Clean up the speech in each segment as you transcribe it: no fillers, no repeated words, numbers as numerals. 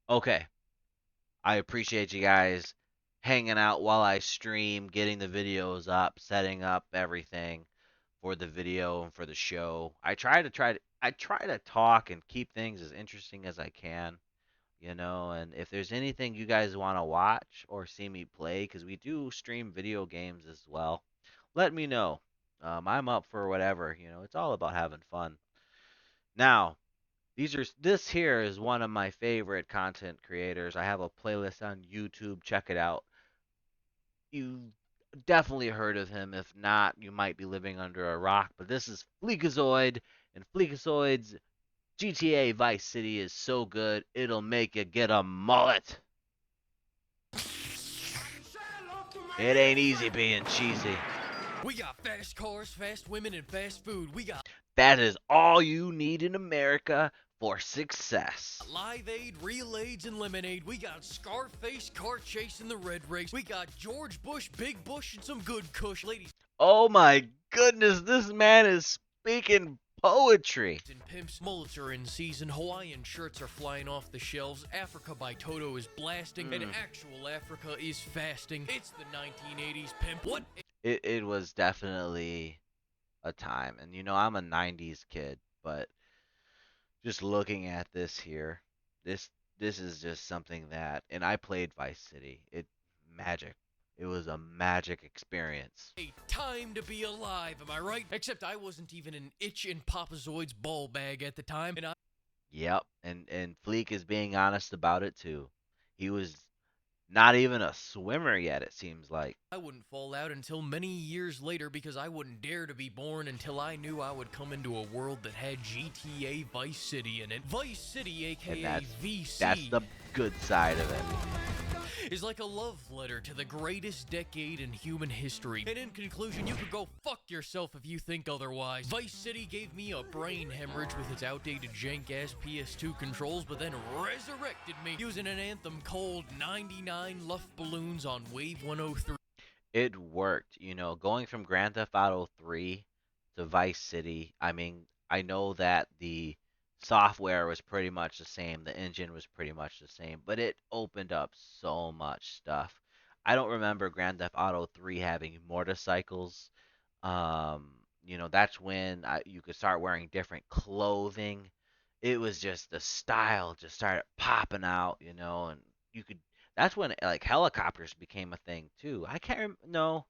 Okay, I appreciate you guys hanging out while I stream, getting the videos up, setting up everything for the video and for the show. I try to talk and keep things as interesting as I can, and if there's anything you guys want to watch or see me play, because we do stream video games as well, let me know. I'm up for whatever. It's all about having fun. Now, this here is one of my favorite content creators. I have a playlist on YouTube. Check it out. You definitely heard of him. If not, you might be living under a rock. But this is FLEEKAZOID, and FLEEKAZOID's GTA Vice City is so good it'll make you get a mullet. It ain't easy being cheesy. We got fast cars, fast women, and fast food. We got That is all you need in America for success. Live Aid, Real Aids, and Lemonade. We got Scarface, car chasing the red race. We got George Bush, Big Bush, and some good kush. Ladies Oh my goodness, this man is speaking poetry. and pimps, mullets are in season. Hawaiian shirts are flying off the shelves. Africa by Toto is blasting. And actual Africa is fasting. It's the 1980s, pimp. What? It was definitely a time. And I'm a 90s kid, but just looking at this here, this this is just something that and I played Vice City. Magic. It was a magic experience. A time to be alive, am I right? Except I wasn't even an itch in Papazoid's ball bag at the time, and I Yep, and Fleek is being honest about it too. He was not even a swimmer yet, it seems like. I wouldn't fall out until many years later because I wouldn't dare to be born until I knew I would come into a world that had GTA Vice City in it. Vice City, And aka that's VC, the good side of it. is like a love letter to the greatest decade in human history. And in conclusion, you could go fuck yourself if you think otherwise. Vice City gave me a brain hemorrhage with its outdated jank-ass PS2 controls, but then resurrected me using an anthem called 99 Luft Balloons on Wave 103. It worked, going from Grand Theft Auto 3 to Vice City. I mean, I know that the software was pretty much the same, the engine was pretty much the same, but it opened up so much stuff. I don't remember Grand Theft Auto 3 having motorcycles. That's when you could start wearing different clothing. It was just the style just started popping out, and you could. That's when like helicopters became a thing too. I can't no.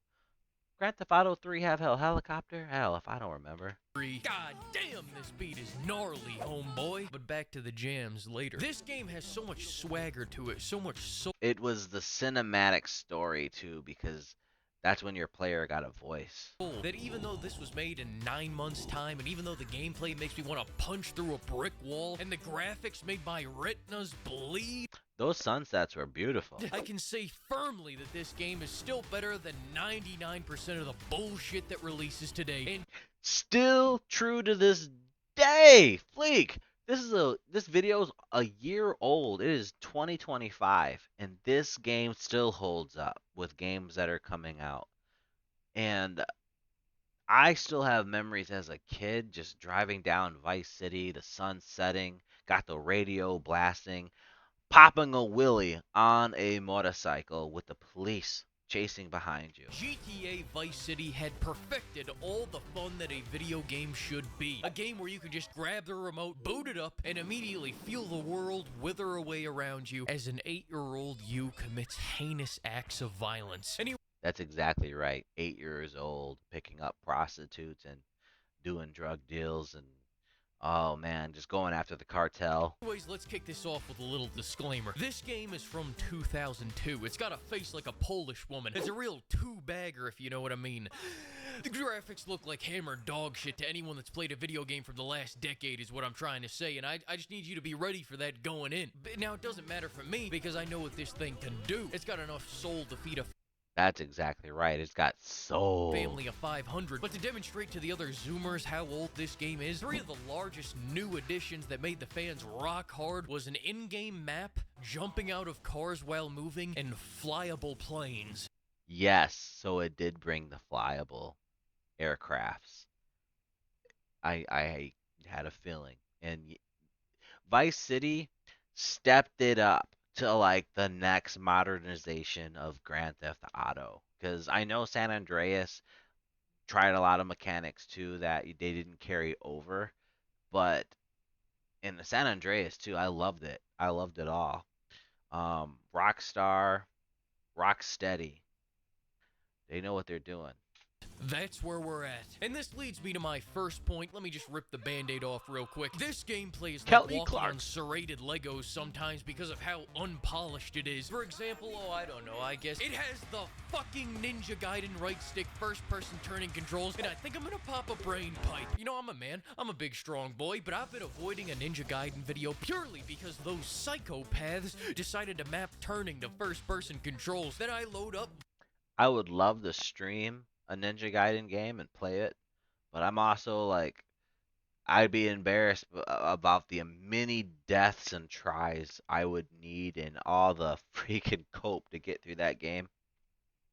Grand Theft Auto 3 have a helicopter? Hell, if I don't remember. God damn, this beat is gnarly, homeboy. But back to the jams later. This game has so much swagger to it, so much soul It was the cinematic story too, because that's when your player got a voice. that even though this was made in 9 months' time, and even though the gameplay makes me want to punch through a brick wall, and the graphics made my retinas bleed, Those sunsets were beautiful. I can say firmly that this game is still better than 99% of the bullshit that releases today. And Still true to this day. Fleek, this video's a year old. It is 2025 and this game still holds up with games that are coming out. And I still have memories as a kid just driving down Vice City, the sun setting, got the radio blasting, popping a wheelie on a motorcycle with the police chasing behind you. GTA Vice City had perfected all the fun that a video game should be. A game where you could just grab the remote, boot it up, and immediately feel the world wither away around you as an 8-year-old you commits heinous acts of violence. That's exactly right. 8 years old, picking up prostitutes and doing drug deals and oh man, just going after the cartel. Anyways, let's kick this off with a little disclaimer. This game is from 2002. It's got a face like a Polish woman. It's a real two-bagger, if you know what I mean. The graphics look like hammered dog shit to anyone that's played a video game from the last decade is what I'm trying to say, and I just need you to be ready for that going in. But now, it doesn't matter for me, because I know what this thing can do. It's got enough soul to feed a That's exactly right. It's got soul. family of 500. But to demonstrate to the other Zoomers how old this game is, 3 of the largest new additions that made the fans rock hard was an in-game map, jumping out of cars while moving, and flyable planes. Yes, so it did bring the flyable aircrafts. I had a feeling. And Vice City, stepped it up to like the next modernization of Grand Theft Auto. Because I know San Andreas tried a lot of mechanics too that they didn't carry over, but in the San Andreas too, I loved it. I loved it all. Rockstar, Rocksteady, they know what they're doing. That's where we're at. And this leads me to my first point. Let me just rip the band-aid off real quick. This gameplay is like Kelly walking Clark. on serrated Legos sometimes because of how unpolished it is. For example, I don't know, I guess it has the fucking Ninja Gaiden right stick first-person turning controls, and I think I'm gonna pop a brain pipe. You know, I'm a man, I'm a big strong boy, but I've been avoiding a Ninja Gaiden video purely because those psychopaths decided to map turning to first-person controls. Then I load up I would love to stream a Ninja Gaiden game and play it, but I'm also like, I'd be embarrassed about the many deaths and tries I would need and all the freaking cope to get through that game.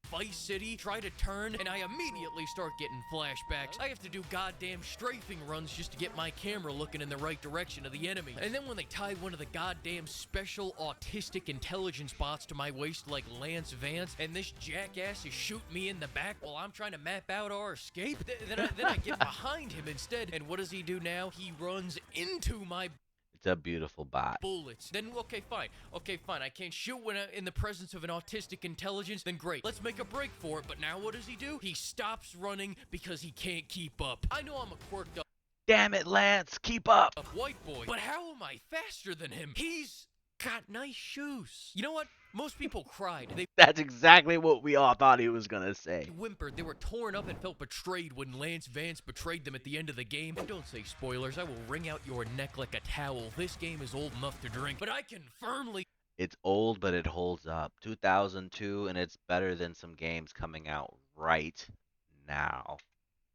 Vice City, try to turn, and I immediately start getting flashbacks. I have to do goddamn strafing runs just to get my camera looking in the right direction of the enemy. And then when they tie one of the goddamn special autistic intelligence bots to my waist like Lance Vance, and this jackass is shooting me in the back while I'm trying to map out our escape, then I get behind him instead, and what does he do now? He runs into my It's a beautiful bot. bullets. Then, okay, fine. Okay, fine. I can't shoot when in the presence of an autistic intelligence. Then great. Let's make a break for it. But now what does he do? He stops running because he can't keep up. I know I'm a quirked up Damn it, Lance, keep up. white boy, but how am I faster than him? He's got nice shoes. You know what? Most people cried. They That's exactly what we all thought he was gonna say. whimpered. They were torn up and felt betrayed when Lance Vance betrayed them at the end of the game. And don't say spoilers. I will wring out your neck like a towel. This game is old enough to drink, but I can firmly It's old, but it holds up. 2002, and it's better than some games coming out right now.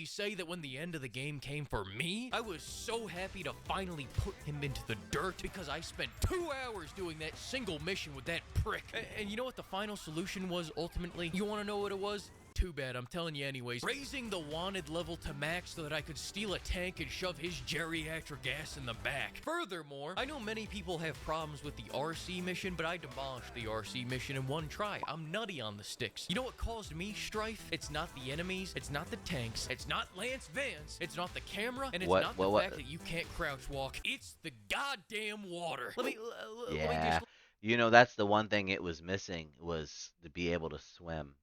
say that when the end of the game came for me, I was so happy to finally put him into the dirt because I spent 2 hours doing that single mission with that prick. And you know what the final solution was ultimately? You want to know what it was? Too bad, I'm telling you anyways. Raising the wanted level to max so that I could steal a tank and shove his geriatric ass in the back. Furthermore, I know many people have problems with the RC mission, but I demolished the RC mission in one try. I'm nutty on the sticks. You know what caused me strife? It's not the enemies, it's not the tanks, it's not Lance Vance, it's not the camera, and it's not the fact that you can't crouch walk. It's the goddamn water. Let me Yeah. just... You know, that's the one thing it was missing was to be able to swim.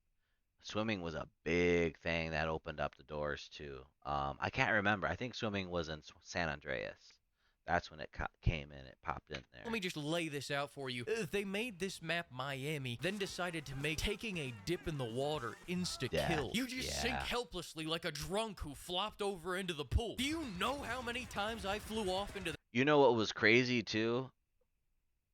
Swimming was a big thing that opened up the doors too. I can't remember. I think swimming was in San Andreas. That's when it came in. It popped in there. Let me just lay this out for you. They made this map Miami, then decided to make taking a dip in the water insta-kill. You just sink helplessly like a drunk who flopped over into the pool. Do you know how many times I flew off into the... You know what was crazy too?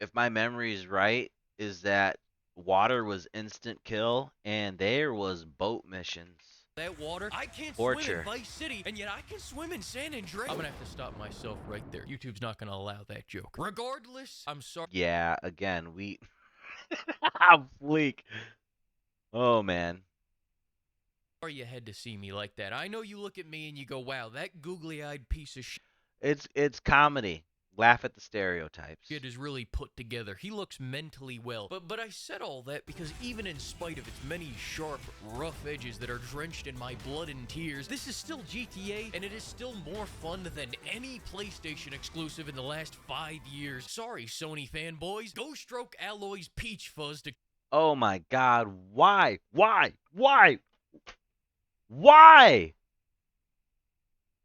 If my memory is right, is that water was instant kill and there was boat missions. that water? I can't Torture. swim in Vice City, and yet I can swim in San Andreas. I'm gonna have to stop myself right there. YouTube's not gonna allow that joke. Regardless, I'm sorry. Yeah, again, we Fleek. Oh man. Sorry you had to see me like that. I know you look at me and you go, wow, that googly-eyed piece of shit It's comedy. Laugh at the stereotypes. is really put together. He looks mentally well. But I said all that because even in spite of its many sharp, rough edges that are drenched in my blood and tears, this is still GTA, and it is still more fun than any PlayStation exclusive in the last 5 years. Sorry, Sony fanboys. Go stroke Alloy's Peach Fuzz to... Oh my god, why? Why? Why? Why?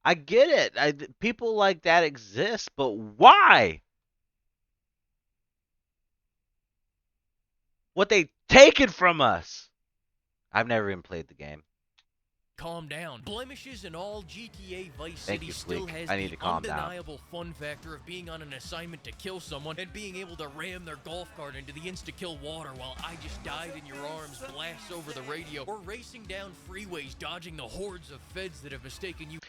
I get it. People like that exist, but why? What they taken from us? I've never even played the game. calm down. Blemishes and all, GTA Vice Thank City you, still Fleek. has I need the to calm down. undeniable fun factor of being on an assignment to kill someone and being able to ram their golf cart into the insta-kill water while I just died in your arms, blasts over the radio, or racing down freeways dodging the hordes of feds that have mistaken you.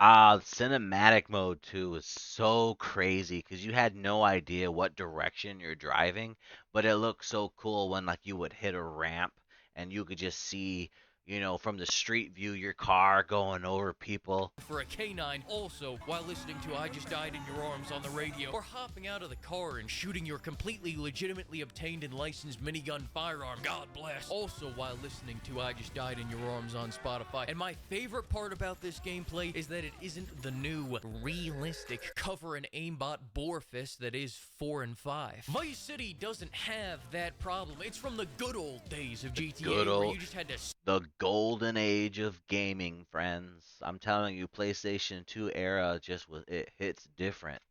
Cinematic mode too was so crazy because you had no idea what direction you're driving, but it looked so cool when like you would hit a ramp and you could just see you know, from the street view, your car going over people. For a canine, also while listening to I Just Died in Your Arms on the radio, or hopping out of the car and shooting your completely legitimately obtained and licensed minigun firearm, God bless, also while listening to I Just Died in Your Arms on Spotify. And my favorite part about this gameplay is that it isn't the new, realistic cover and aimbot bore fist that is 4 and 5. Vice City doesn't have that problem. It's from the good old days of GTA where you just had to The golden age of gaming, friends. I'm telling you, PlayStation 2 era it hits different.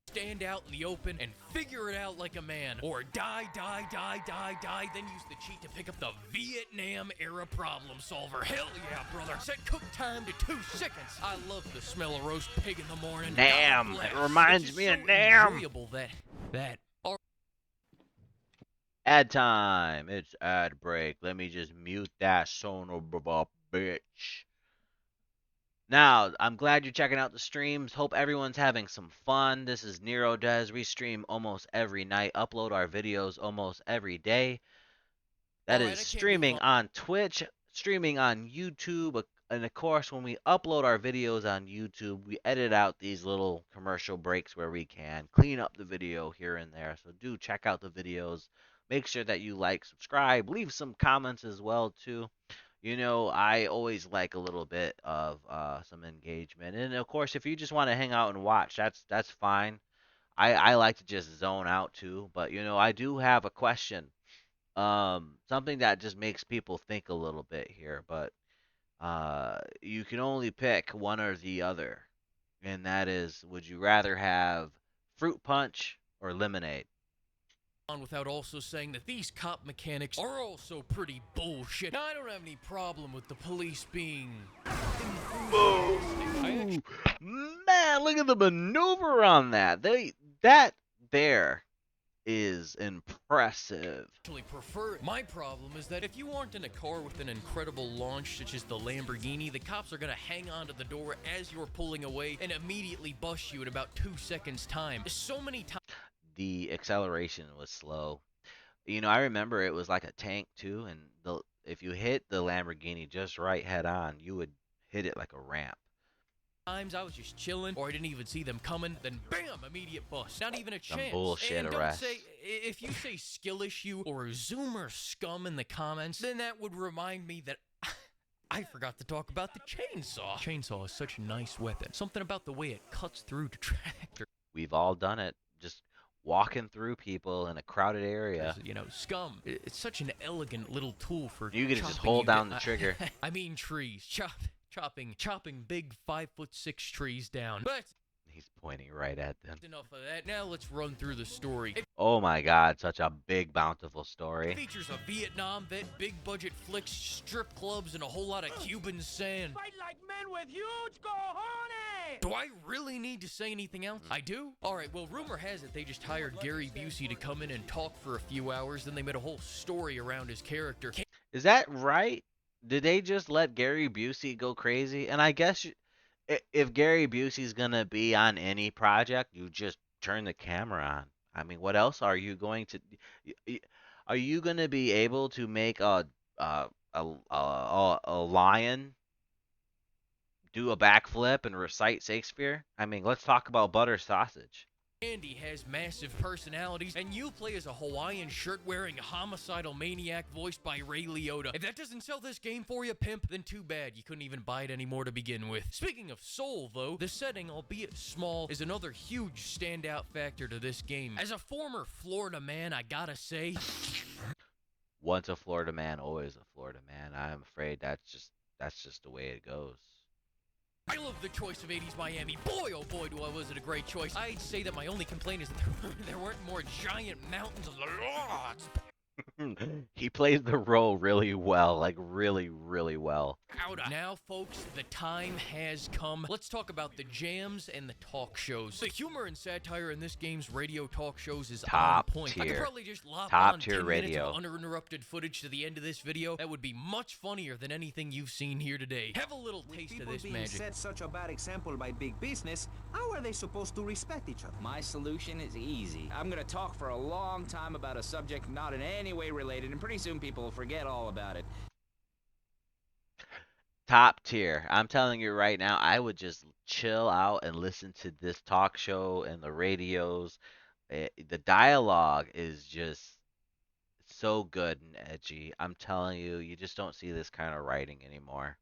stand out in the open and figure it out like a man. Or die, then use the cheat to pick up the Vietnam era problem solver. Hell yeah, brother. Set cook time to 2 seconds. I love the smell of roast pig in the morning. Nam! It reminds me of Nam! Enjoyable that Ad time. It's ad break. Let me just mute that son of a bitch. Now, I'm glad you're checking out the streams. Hope everyone's having some fun. This is Neuro Does. We stream almost every night, upload our videos almost every day. That is streaming on Twitch, streaming on YouTube, and of course, when we upload our videos on YouTube, we edit out these little commercial breaks where we can clean up the video here and there. So do check out the videos. Make sure that you like, subscribe, leave some comments as well too. You know, I always like a little bit of some engagement, and of course, if you just want to hang out and watch, that's fine. I like to just zone out too, but you know, I do have a question. Something that just makes people think a little bit here, but you can only pick one or the other, and that is, would you rather have fruit punch or lemonade? on without also saying that these cop mechanics are also pretty bullshit. Now, I don't have any problem with the police being Ooh, man, look at the maneuver on that. That there is impressive. actually prefer it. My problem is that if you aren't in a car with an incredible launch such as the Lamborghini, the cops are gonna hang onto the door as you're pulling away and immediately bust you in about 2 seconds time. So many times The acceleration was slow. You know, I remember it was like a tank too, and if you hit the Lamborghini just right head on, you would hit it like a ramp. I was just chilling, or I didn't even see them coming, then bam, immediate bust. Not even a Some chance. bullshit And don't arrest. say, if you say skill issue or Zoomer scum in the comments, then that would remind me that I forgot to talk about the chainsaw. Chainsaw is such a nice weapon. Something about the way it cuts through detractors. We've all done it. Just walking through people in a crowded area. You know, scum. It's such an elegant little tool for You can just chopping hold you down the trigger. I mean trees. Chopping big 5'6" trees down. But He's pointing right at them. enough of that. Now let's run through the story. It Oh my god, such a big, bountiful story. features a Vietnam vet, big budget flicks, strip clubs, and a whole lot of Cuban sand. Fight like men with huge cojones! Do I really need to say anything else? I do? Alright, well, rumor has it they just hired Gary Busey to come in and talk for a few hours, then they made a whole story around his character. Is that right? Did they just let Gary Busey go crazy? And I guess if Gary Busey's gonna be on any project, you just turn the camera on. I mean, what else are you going to? Are you gonna be able to make a lion do a backflip and recite Shakespeare? I mean, let's talk about butter sausage. Andy has massive personalities, and you play as a Hawaiian shirt-wearing homicidal maniac voiced by Ray Liotta. If that doesn't sell this game for you, pimp, then too bad. You couldn't even buy it anymore to begin with. Speaking of soul, though, the setting, albeit small, is another huge standout factor to this game. As a former Florida man, I gotta say... Once a Florida man, always a Florida man. I'm afraid that's just the way it goes. I love the choice of 80s Miami. Boy, oh boy, was it a great choice. I'd say that my only complaint is that there weren't more giant mountains of the Lord's He plays the role really well, like really, really well. powder. Now, folks, the time has come. Let's talk about the jams and the talk shows. The humor and satire in this game's radio talk shows is Top on point. I could tier. probably just lop Top on tier 10 minutes radio. of uninterrupted footage to the end of this video. That would be much funnier than anything you've seen here today. Have a little taste of People this being magic. set such a bad example by big business, how are they supposed to respect each other? My solution is easy. I'm gonna talk for a long time about a subject not in any way related, and pretty soon people will forget all about it. Top tier. I'm telling you right now, I would just chill out and listen to this talk show and the radios. The dialogue is just so good and edgy. I'm telling you, you just don't see this kind of writing anymore.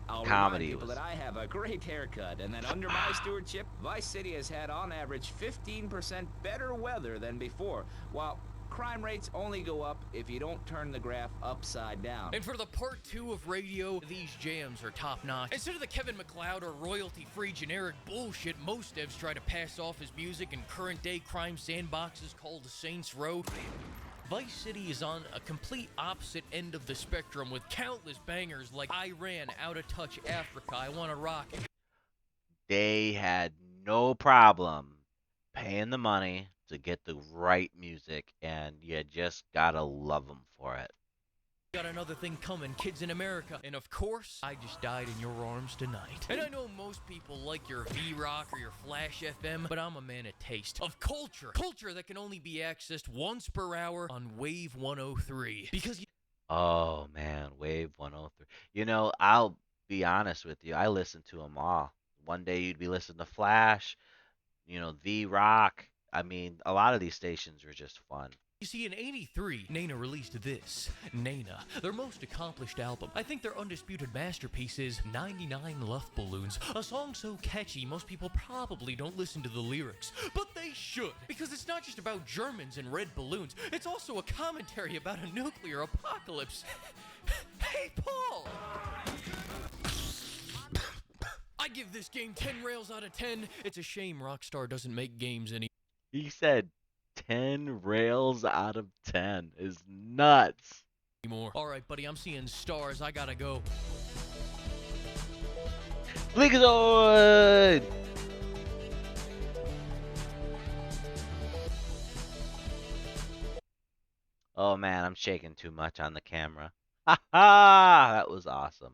I'll remind Comedy people that was. I have a great haircut, and that under my stewardship, Vice City has had on average 15% better weather than before, while crime rates only go up if you don't turn the graph upside down. And for the part 2 of radio, these jams are top notch. Instead of the Kevin MacLeod or royalty free generic bullshit most devs try to pass off as music in current day crime sandboxes called Saints Row, Vice City is on a complete opposite end of the spectrum with countless bangers like I Ran, Out of Touch, Africa, I Wanna Rock. They had no problem paying the money to get the right music, and you just gotta love them for it. Got another thing coming, Kids in America. And of course, I Just Died in Your Arms Tonight. And I know most people like your V-Rock or your Flash FM, but I'm a man of taste. Of culture. Culture that can only be accessed once per hour on Wave 103. Because Oh man, Wave 103. I'll be honest with you. I listened to them all. One day you'd be listening to Flash, The Rock. I mean, a lot of these stations were just fun. you see, in '83, Nena released this, Nena, their most accomplished album. I think their undisputed masterpiece is 99 Love Balloons, a song so catchy most people probably don't listen to the lyrics. But they should, because it's not just about Germans and red balloons, it's also a commentary about a nuclear apocalypse. Hey, Paul! I give this game 10 rails out of 10. It's a shame Rockstar doesn't make games anymore. He said 10 rails out of 10 is nuts. Alright, buddy, I'm seeing stars. I gotta go. FLEEKAZOID! Oh man, I'm shaking too much on the camera. Ha ha! That was awesome.